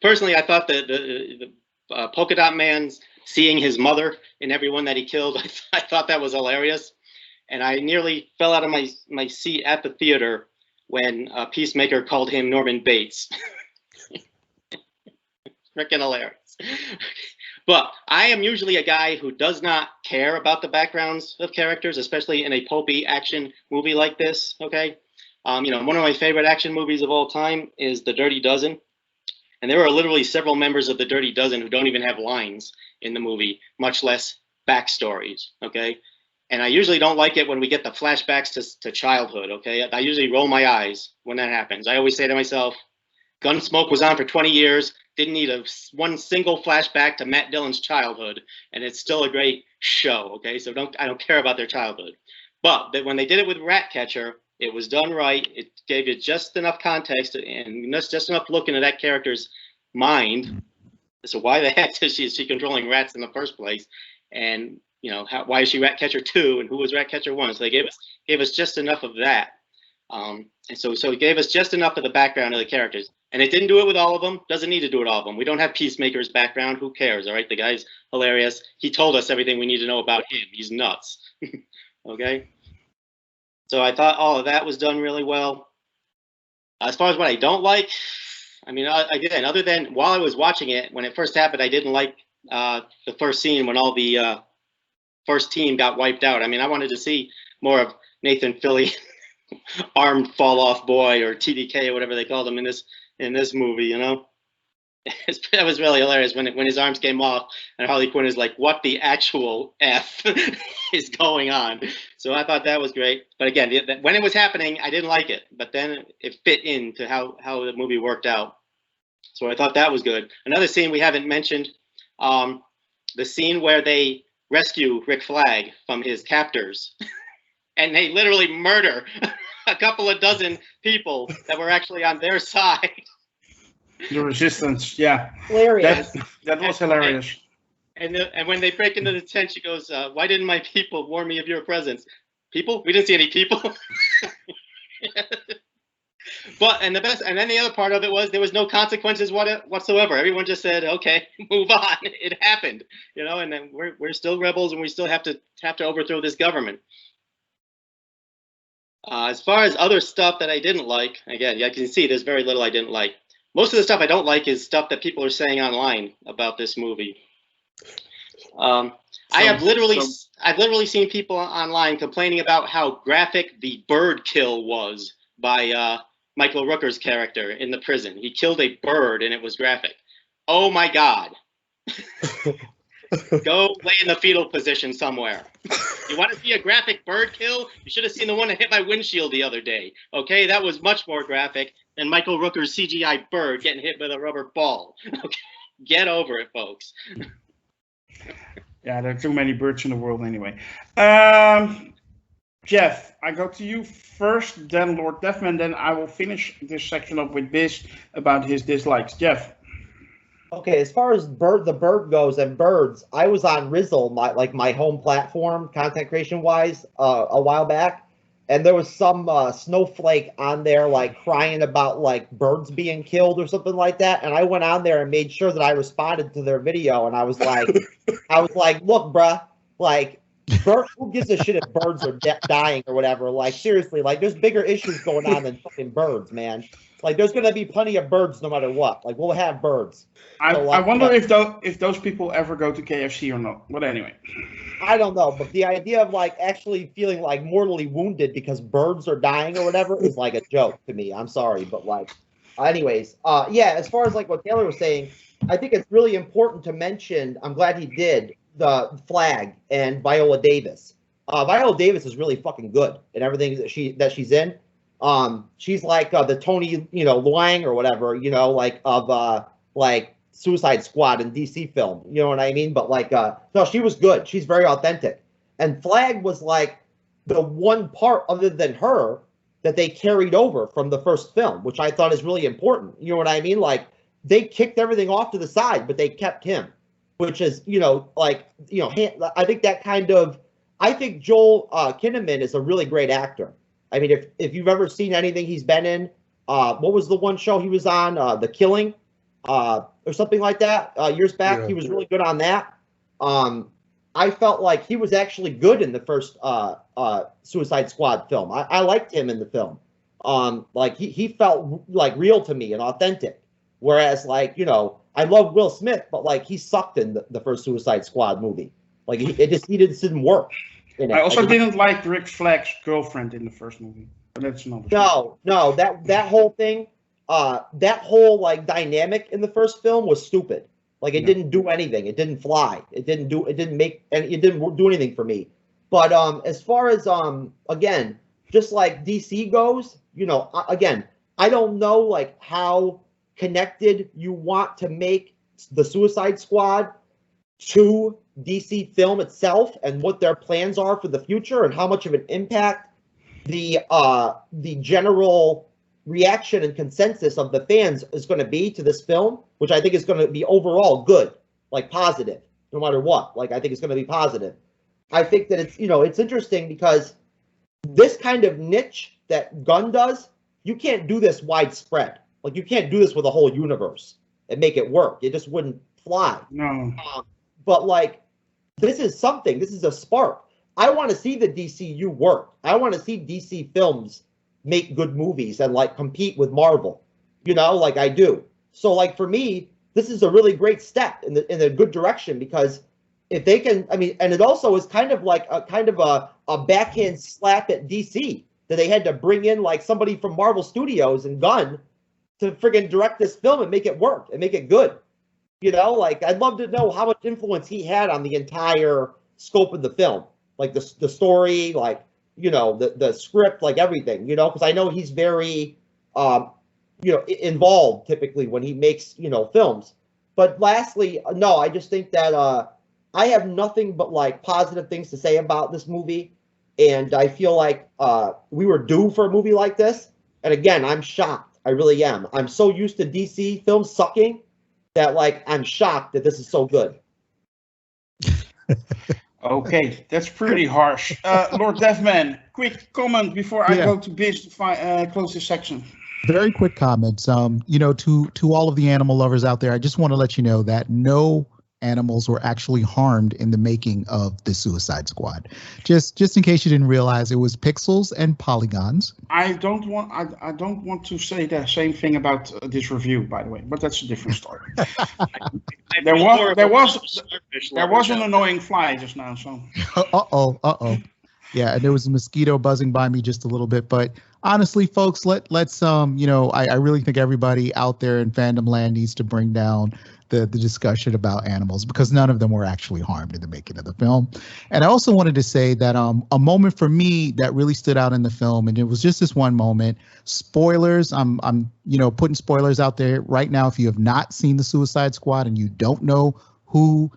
Speaker 3: Personally, I thought the Polka Dot Man's seeing his mother in everyone that he killed, I thought that was hilarious. And I nearly fell out of my seat at the theater when Peacemaker called him Norman Bates. Freaking hilarious. But I am usually a guy who does not care about the backgrounds of characters, especially in a pulpy action movie like this, okay? One of my favorite action movies of all time is The Dirty Dozen. And there are literally several members of The Dirty Dozen who don't even have lines in the movie, much less backstories, okay? And I usually don't like it when we get the flashbacks to childhood, okay? I usually roll my eyes when that happens. I always say to myself, Gunsmoke was on for 20 years, didn't need one single flashback to Matt Dillon's childhood, and it's still a great show, okay? So I don't care about their childhood. But when they did it with Ratcatcher, it was done right. It gave you just enough context and just enough look into that character's mind. So why the heck is she controlling rats in the first place? And why is she Ratcatcher 2 and who was Ratcatcher 1? So they gave us just enough of that. And so it gave us just enough of the background of the characters. And it didn't do it with all of them. Doesn't need to do it with all of them. We don't have Peacemaker's background. Who cares? All right, the guy's hilarious. He told us everything we need to know about him. He's nuts. Okay. So I thought all of that was done really well. As far as what I don't like, I mean, again, other than while I was watching it, when it first happened, I didn't like the first scene when all the first team got wiped out. I mean, I wanted to see more of Nathan Fillion, armed fall off boy, or TDK or whatever they called him in this movie. That was really hilarious when his arms came off and Harley Quinn is like, what the actual F is going on? So I thought that was great. But again, when it was happening, I didn't like it. But then it fit into how the movie worked out. So I thought that was good. Another scene we haven't mentioned, the scene where they rescue Rick Flag from his captors. And they literally murder a couple of dozen people that were actually on their side.
Speaker 1: The resistance, yeah.
Speaker 2: Hilarious.
Speaker 1: That was hilarious.
Speaker 3: And when they break into the tent, she goes, why didn't my people warn me of your presence? People? We didn't see any people. And then the other part of it was there was no consequences whatsoever. Everyone just said, okay, move on. It happened, and then we're still rebels and we still have to overthrow this government. As far as other stuff that I didn't like, again, you can see there's very little I didn't like. Most of the stuff I don't like is stuff that people are saying online about this movie. I've literally seen people online complaining about how graphic the bird kill was by Michael Rooker's character in the prison. He killed a bird and it was graphic. Oh my God. Go lay in the fetal position somewhere. You want to see a graphic bird kill? You should have seen the one that hit my windshield the other day. Okay, that was much more graphic than Michael Rooker's CGI bird getting hit with a rubber ball. Okay, get over it, folks.
Speaker 1: Yeah, there are too many birds in the world anyway. Jeff, I go to you first, then Lord Deathman, then I will finish this section up with Biz about his dislikes. Jeff.
Speaker 2: Okay, as far as the bird goes and birds, I was on Rizzle, my home platform, content creation wise, a while back, and there was some snowflake on there crying about birds being killed or something like that, and I went on there and made sure that I responded to their video, and I was like, look, bruh, Who gives a shit if birds are dying or whatever? Like, seriously, like, there's bigger issues going on than fucking birds, man. Like, there's gonna be plenty of birds no matter what. Like, we'll have birds.
Speaker 1: I
Speaker 2: like,
Speaker 1: wonder if those people ever go to KFC or not. But anyway,
Speaker 2: I don't know. But the idea of like actually feeling like mortally wounded because birds are dying or whatever is like a joke to me. I'm sorry, but like, anyways, yeah. As far as like what Taylor was saying, I think it's really important to mention. I'm glad he did the Flag and Viola Davis. Viola Davis is really fucking good in everything that she's in. She's like the Tony, Luang or whatever, like of like Suicide Squad in DC film. You know what I mean? But like, no, she was good. She's very authentic. And Flag was like the one part other than her that they carried over from the first film, which I thought is really important. You know what I mean? Like they kicked everything off to the side, but they kept him, which is, I think that kind of, I think Joel Kinnaman is a really great actor. I mean, if you've ever seen anything he's been in, what was the one show he was on? The Killing, or something like that, years back. Yeah. He was really good on that. I felt like he was actually good in the first Suicide Squad film. I liked him in the film. Like he felt like real to me and authentic. Whereas like, I love Will Smith, but like he sucked in the first Suicide Squad movie. Like he just didn't work.
Speaker 1: I also didn't like Rick Flagg's girlfriend in the first movie. But that's another
Speaker 2: No, that whole thing, that whole like dynamic in the first film was stupid. Like it didn't do anything. It didn't fly. It didn't do anything for me. But as far as again, just like DC goes, again, I don't know like how connected you want to make the Suicide Squad to DC film itself and what their plans are for the future and how much of an impact the general reaction and consensus of the fans is going to be to this film, which I think is going to be overall good, like positive, no matter what. Like I think it's going to be positive. I think that it's interesting because this kind of niche that Gunn does, you can't do this widespread. Like you can't do this with a whole universe and make it work. It just wouldn't fly.
Speaker 1: No.
Speaker 2: But like, this is something. This is a spark. I want to see the DCU work. I want to see DC films make good movies and like compete with Marvel. Like I do. So like for me, this is a really great step in a good direction because if they can, and it also is kind of like a backhand slap at DC that they had to bring in like somebody from Marvel Studios and Gunn to friggin' direct this film and make it work and make it good. Like I'd love to know how much influence he had on the entire scope of the film, like the story, like the script, like everything. Because I know he's very involved typically when he makes films. But lastly, no, I just think that I have nothing but like positive things to say about this movie, and I feel like we were due for a movie like this. And again, I'm shocked. I really am. I'm so used to DC films sucking that like I'm shocked that this is so good.
Speaker 1: Okay, that's pretty harsh. Lord Deathman, quick comment before I go to Biz to close this section.
Speaker 4: Very quick comments. To all of the animal lovers out there, I just want to let you know that no animals were actually harmed in the making of the Suicide Squad. Just in case you didn't realize, it was pixels and polygons.
Speaker 1: I don't want to say the same thing about this review, by the way, but that's a different story. there was an annoying fly just now, so.
Speaker 4: Uh-oh. Yeah, and there was a mosquito buzzing by me just a little bit, but honestly, folks, let's I really think everybody out there in fandom land needs to bring down the discussion about animals because none of them were actually harmed in the making of the film. And I also wanted to say that a moment for me that really stood out in the film, and it was just this one moment. Spoilers, I'm putting spoilers out there right now. If you have not seen the Suicide Squad and you don't know who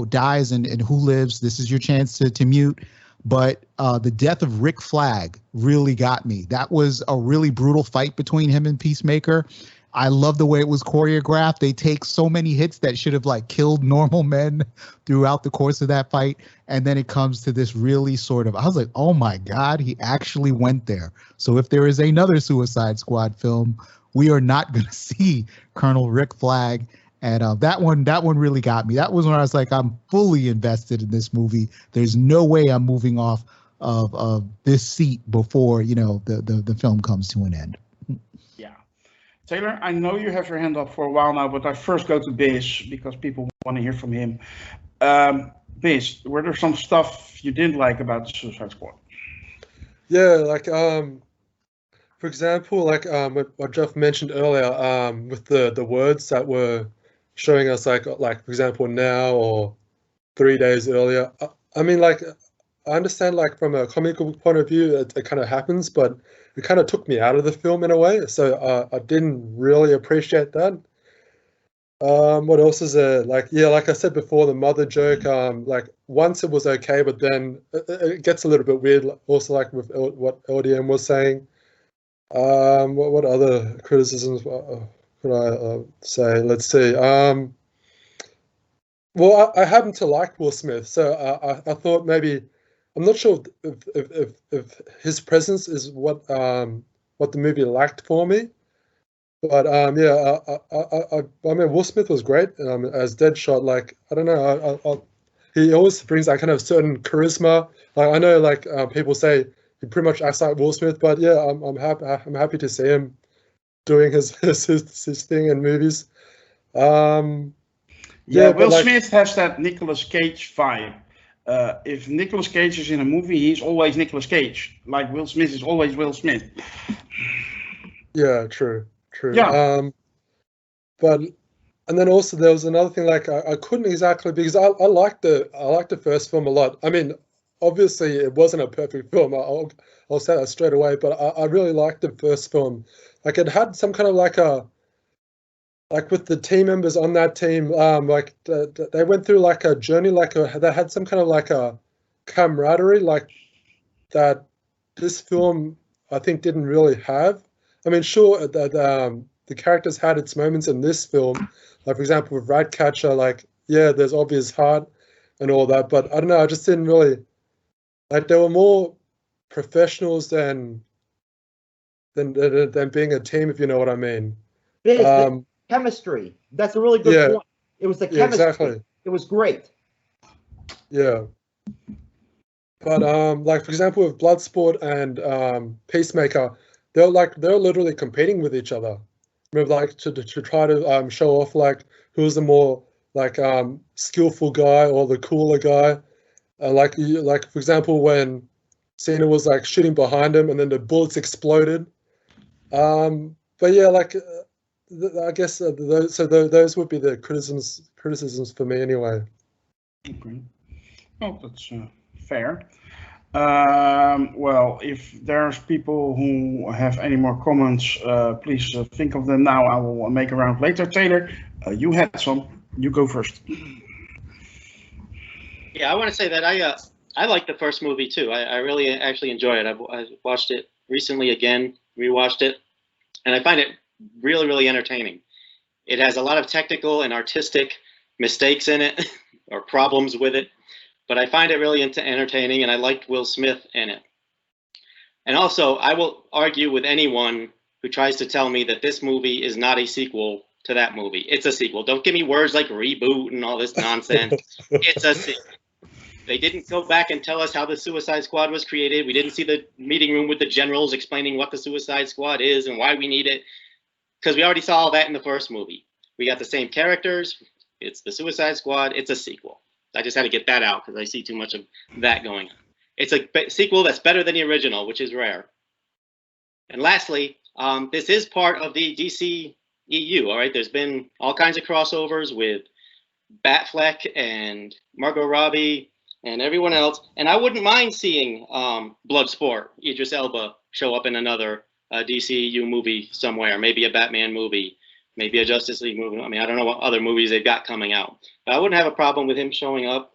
Speaker 4: dies and who lives, this is your chance to mute. But the death of Rick Flag really got me. That was a really brutal fight between him and Peacemaker. I love the way it was choreographed. They take so many hits that should have like killed normal men throughout the course of that fight. And then it comes to this really I was like, oh my God, he actually went there. So if there is another Suicide Squad film, we are not going to see Colonel Rick Flag And that one really got me. That was when I was like, I'm fully invested in this movie. There's no way I'm moving off of this seat before the film comes to an end.
Speaker 1: Yeah. Taylor, I know you have your hand up for a while now, but I first go to Biz because people want to hear from him. Biz, were there some stuff you didn't like about the Suicide Squad?
Speaker 5: Yeah, like for example, like what Jeff mentioned earlier, with the words that were showing us like for example now or 3 days earlier. I mean, like I understand like from a comic book point of view it kind of happens, but it kind of took me out of the film in a way, so I didn't really appreciate that. What else is there? Like, yeah, like I said before, the mother joke, like once it was okay, but then it gets a little bit weird, also like with what LDM was saying. What other criticisms could I say? Let's see. Well, I happen to like Will Smith, so I thought maybe, I'm not sure if his presence is what the movie lacked for me. But yeah, I mean, Will Smith was great as Deadshot. Like, I don't know, he always brings that kind of certain charisma. Like, I know, like people say he pretty much acts like Will Smith, but yeah, I'm happy to see him doing his thing in movies.
Speaker 1: Yeah, Will Smith has that Nicolas Cage vibe. If Nicolas Cage is in a movie, he's always Nicolas Cage. Like Will Smith is always Will Smith.
Speaker 5: Yeah, true.
Speaker 1: Yeah.
Speaker 5: But and then also there was another thing, like I couldn't exactly, because I liked the first film a lot. I mean, obviously it wasn't a perfect film. I'll say that straight away. But I really liked the first film. Like it had some kind of like with the team members on that team, like they went through like a journey, they had some kind of like a camaraderie, like that this film I think didn't really have. I mean, sure that the characters had its moments in this film, like for example with Ratcatcher, like yeah, there's obvious heart and all that, but I don't know, I just didn't really like. They were more professionals than being a team, if you know what I mean.
Speaker 2: The chemistry. That's a really good point. It was the chemistry. Yeah, exactly. It was great.
Speaker 5: Yeah. But like for example with Bloodsport and Peacemaker, they're literally competing with each other. Remember, like to try to show off like who's the more like skillful guy or the cooler guy. Like for example when Cena was like shooting behind him and then the bullets exploded. But yeah, like I guess those would be the criticisms for me anyway.
Speaker 1: Okay. Oh, that's fair. Well, if there's people who have any more comments, please think of them now. I will make a round later. Taylor, you had some. You go first.
Speaker 3: Yeah, I want to say that I like the first movie too. I really actually enjoy it. I watched it recently again, rewatched it, and I find it really, really entertaining. It has a lot of technical and artistic mistakes in it or problems with it, but I find it really entertaining, and I liked Will Smith in it. And also, I will argue with anyone who tries to tell me that this movie is not a sequel to that movie. It's a sequel. Don't give me words like reboot and all this nonsense. It's a sequel. They didn't go back and tell us how the Suicide Squad was created. We didn't see the meeting room with the generals explaining what the Suicide Squad is and why we need it, because we already saw all that in the first movie. We got the same characters. It's the Suicide Squad. It's a sequel. I just had to get that out because I see too much of that going on. It's a sequel that's better than the original, which is rare. And lastly, this is part of the DC EU, all right? There's been all kinds of crossovers with Batfleck and Margot Robbie and everyone else. And I wouldn't mind seeing Bloodsport, Idris Elba, show up in another DCU movie somewhere, maybe a Batman movie, maybe a Justice League movie. I mean, I don't know what other movies they've got coming out. But I wouldn't have a problem with him showing up.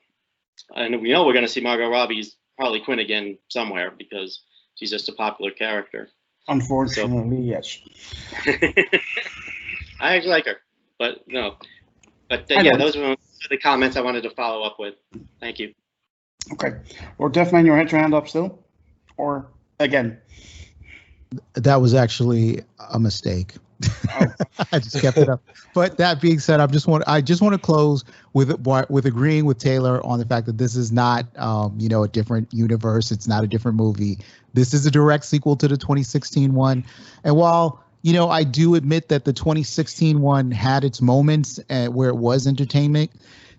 Speaker 3: And we know we're going to see Margot Robbie's Harley Quinn again somewhere because she's just a popular character.
Speaker 1: Unfortunately, yes.
Speaker 3: I actually like her, but no. But yeah, those were the comments I wanted to follow up with. Thank you.
Speaker 1: Okay. Or Deafman, you had your hand up still? Or again?
Speaker 4: That was actually a mistake.
Speaker 1: Oh.
Speaker 4: I just kept it up. But that being said, I just want to close with agreeing with Taylor on the fact that this is not a different universe. It's not a different movie. This is a direct sequel to the 2016 one. And while I do admit that the 2016 one had its moments where it was entertainment,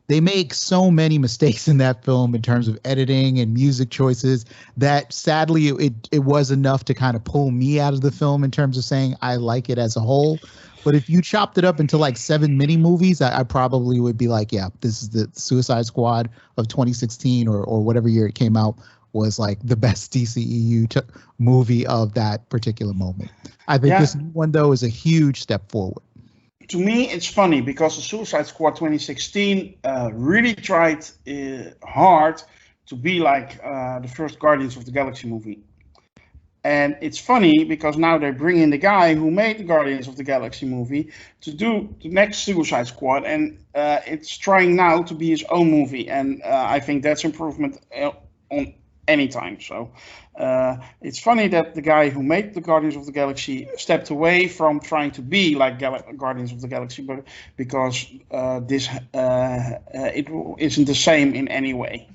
Speaker 4: they make so many mistakes in that film in terms of editing and music choices that sadly it was enough to kind of pull me out of the film in terms of saying I like it as a whole. But if you chopped it up into like 7 mini movies, I probably would be like, yeah, this is the Suicide Squad of 2016 or whatever year it came out was like the best DCEU movie of that particular moment. I think this one, though, is a huge step forward.
Speaker 1: To me, it's funny because the Suicide Squad 2016 really tried hard to be like the first Guardians of the Galaxy movie. And it's funny because now they bring in the guy who made the Guardians of the Galaxy movie to do the next Suicide Squad. And it's trying now to be his own movie. And I think that's improvement on any time. So it's funny that the guy who made the Guardians of the Galaxy stepped away from trying to be like Guardians of the Galaxy, but because this it isn't the same in any way.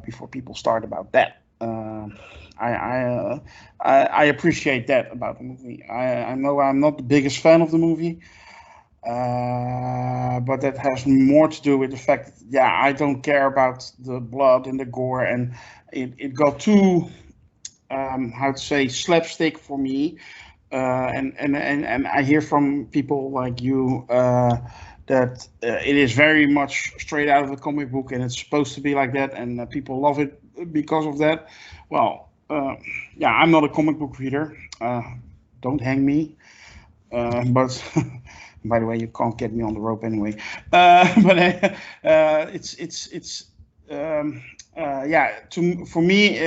Speaker 1: Before people start about that, I appreciate that about the movie. I know I'm not the biggest fan of the movie. But that has more to do with the fact that, I don't care about the blood and the gore, and it got too, slapstick for me. And I hear from people like you that it is very much straight out of the comic book, and it's supposed to be like that, and people love it because of that. Well, I'm not a comic book reader. Don't hang me. But by the way, you can't get me on the rope anyway. For me,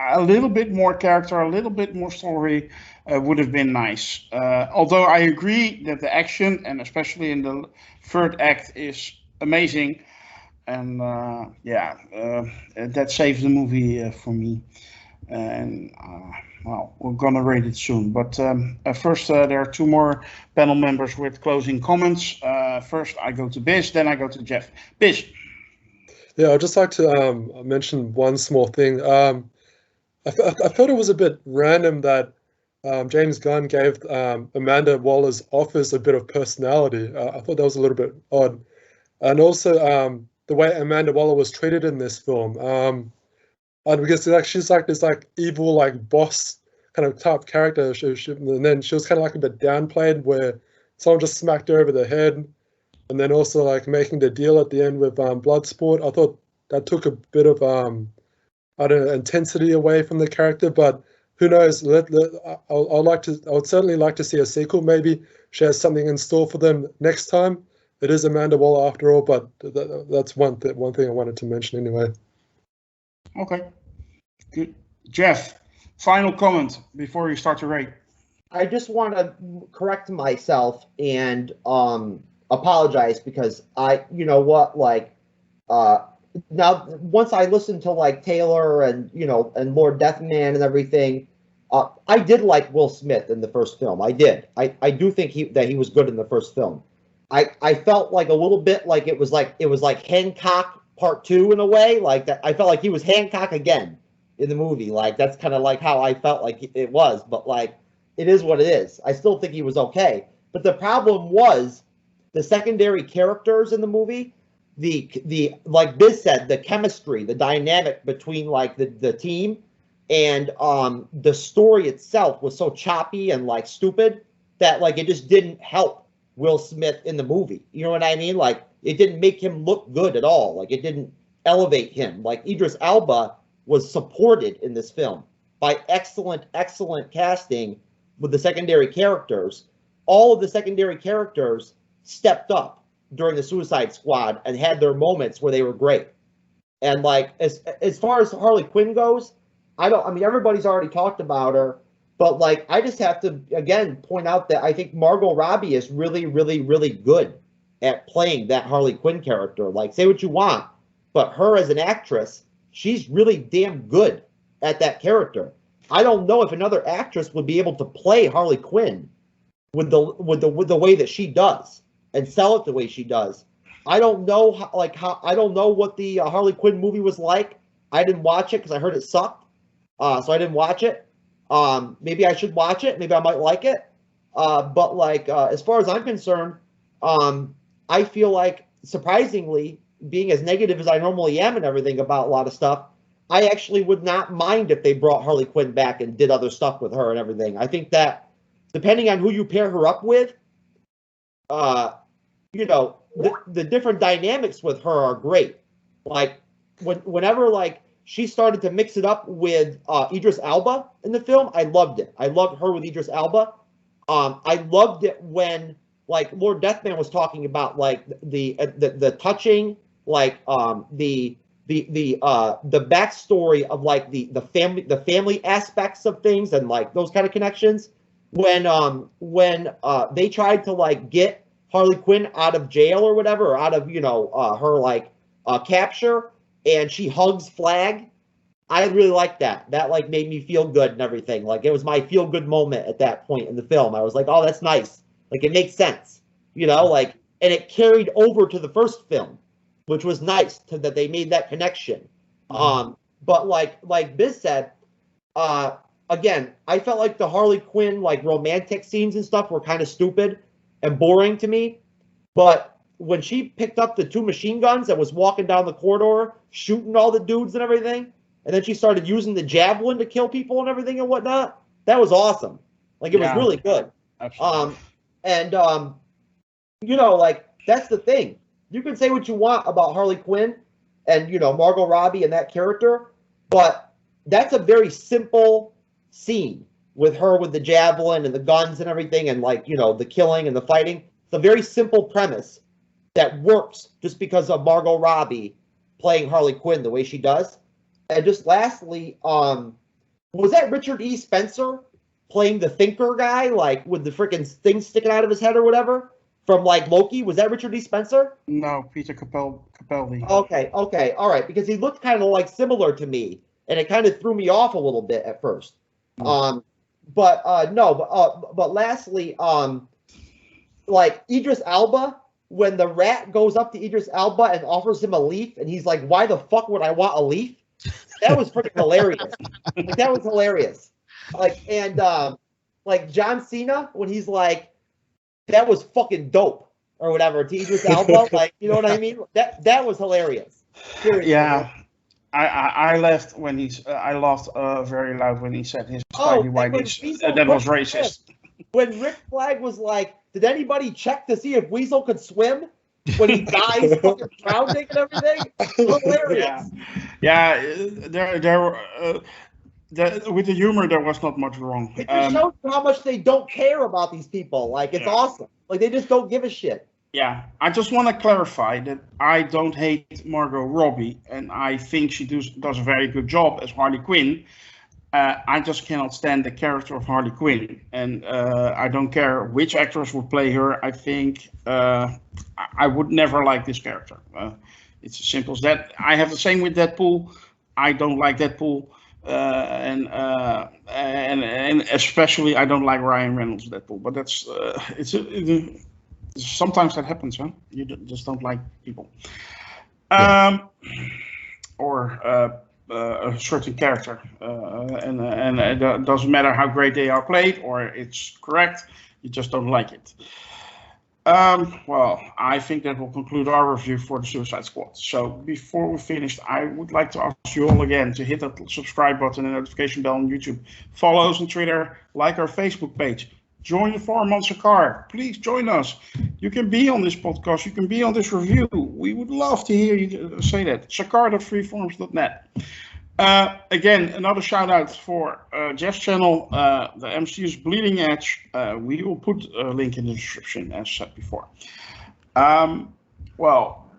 Speaker 1: a little bit more character, a little bit more story would have been nice. Although I agree that the action, and especially in the third act, is amazing. And that saves the movie for me. And we're gonna rate it soon. But first, there are 2 more panel members with closing comments. First, I go to Biz, then I go to Jeff. Biz.
Speaker 5: Yeah, I'd just like to mention one small thing. I thought it was a bit random that James Gunn gave Amanda Waller's office a bit of personality. I thought that was a little bit odd. And also the way Amanda Waller was treated in this film. Because she's like this evil boss kind of type character, and then she was kind of like a bit downplayed where someone just smacked her over the head, and then also making the deal at the end with Bloodsport. I thought that took a bit of intensity away from the character, but who knows? I would certainly like to see a sequel. Maybe she has something in store for them next time. It is Amanda Waller after all, but that's one thing I wanted to mention anyway.
Speaker 1: Okay, good. Jeff, final comment before you start to rate.
Speaker 2: I just want to correct myself and apologize because now once I listened to Taylor and and Lord Deathman and everything, I did like Will Smith in the first film. I did. I do think that he was good in the first film. I felt a little bit like it was like Hancock Part 2 in a way, that. I felt like he was Hancock again in the movie. That's kind of how I felt like it was, but it is what it is. I still think he was okay. But the problem was the secondary characters in the movie, the like Biz said, the chemistry, the dynamic between the team and the story itself was so choppy and stupid that it just didn't help Will Smith in the movie. You know what I mean? It didn't make him look good at all. It didn't elevate him. Idris Elba was supported in this film by excellent casting with the secondary characters. All of the secondary characters stepped up during the Suicide Squad and had their moments where they were great. And as far as Harley Quinn goes, everybody's already talked about her, but I just have to again point out that I think Margot Robbie is really, really, really good at playing that Harley Quinn character. Say what you want, but her as an actress, she's really damn good at that character. I don't know if another actress would be able to play Harley Quinn with the way that she does and sell it the way she does. I don't know how I don't know what the Harley Quinn movie was like. I didn't watch it because I heard it sucked, so I didn't watch it. Maybe I should watch it. Maybe I might like it. But like as far as I'm concerned, I feel like surprisingly, being as negative as I normally am and everything about a lot of stuff, I actually would not mind if they brought Harley Quinn back and did other stuff with her and everything. I think that depending on who you pair her up with, you know, the different dynamics with her are great. Like whenever like she started to mix it up with Idris Elba in the film, I loved it. I loved her with Idris Elba. I loved it when like Lord Deathman was talking about like the touching, like the backstory of like the family aspects of things and like those kind of connections. When they tried to like get Harley Quinn out of jail or whatever, or out of her like capture, and she hugs Flag. I really liked that. That like made me feel good and everything. Like it was my feel good moment at that point in the film. I was like, oh, that's nice. Like it makes sense, like, and it carried over to the first film, which was nice that they made that connection. But like Biz said, again, I felt like the Harley Quinn like romantic scenes and stuff were kind of stupid and boring to me. But when she picked up the 2 machine guns and was walking down the corridor shooting all the dudes and everything, and then she started using the javelin to kill people and everything and whatnot, that was awesome. Like it was really good.
Speaker 1: Absolutely.
Speaker 2: Like that's the thing. You can say what you want about Harley Quinn and Margot Robbie and that character, but that's a very simple scene with her with the javelin and the guns and everything, and like the killing and the fighting. It's a very simple premise that works just because of Margot Robbie playing Harley Quinn the way she does. And just lastly, was that Richard E. Spencer playing the thinker guy, like with the freaking thing sticking out of his head or whatever from like Loki? Was that Richard E. Spencer?
Speaker 1: No, Peter Capaldi.
Speaker 2: Okay, all right, because he looked kind of like similar to me, and it kind of threw me off a little bit at first. But lastly, like Idris Elba, when the rat goes up to Idris Elba and offers him a leaf, and he's like, "Why the fuck would I want a leaf?" That was freaking hilarious. Like that was hilarious. Like like John Cena when he's like, "That was fucking dope" or whatever to Idris Elba. Like, you know what I mean? That was hilarious. Seriously.
Speaker 1: Yeah. I laughed when I laughed very loud when he said his tiny whiteys. That was racist.
Speaker 2: When Rick Flag was like, "Did anybody check to see if Weasel could swim?" When he dies fucking drowning and everything, hilarious.
Speaker 1: Yeah, with the humor there was not much wrong.
Speaker 2: It just shows how much they don't care about these people. Like it's awesome. Like they just don't give a shit.
Speaker 1: Yeah, I just want to clarify that I don't hate Margot Robbie, and I think she does a very good job as Harley Quinn. I just cannot stand the character of Harley Quinn, and I don't care which actress would play her. I think I would never like this character. It's as simple as that. I have the same with Deadpool. I don't like Deadpool, and especially I don't like Ryan Reynolds' Deadpool. But that's sometimes that happens, huh? You just don't like people, or a certain character, and it doesn't matter how great they are played or it's correct, you just don't like it. Well, I think that will conclude our review for the Suicide Squad. So before we finish, I would like to ask you all again to hit that subscribe button and notification bell on YouTube. Follow us on Twitter, like our Facebook page. Join the forum on Sakar. Please join us. You can be on this podcast. You can be on this review. We would love to hear you say that. Sakar.freeforums.net. Again, another shout out for Jeff's channel, the MCU's Bleeding Edge. We will put a link in the description, as said before. Well,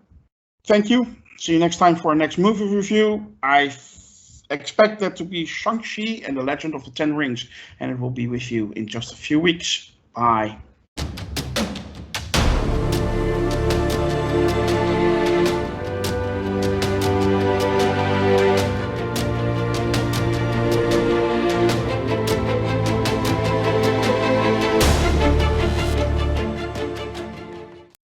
Speaker 1: thank you. See you next time for our next movie review. I expect that to be Shang-Chi and the Legend of the Ten Rings, and it will be with you in just a few weeks. Bye.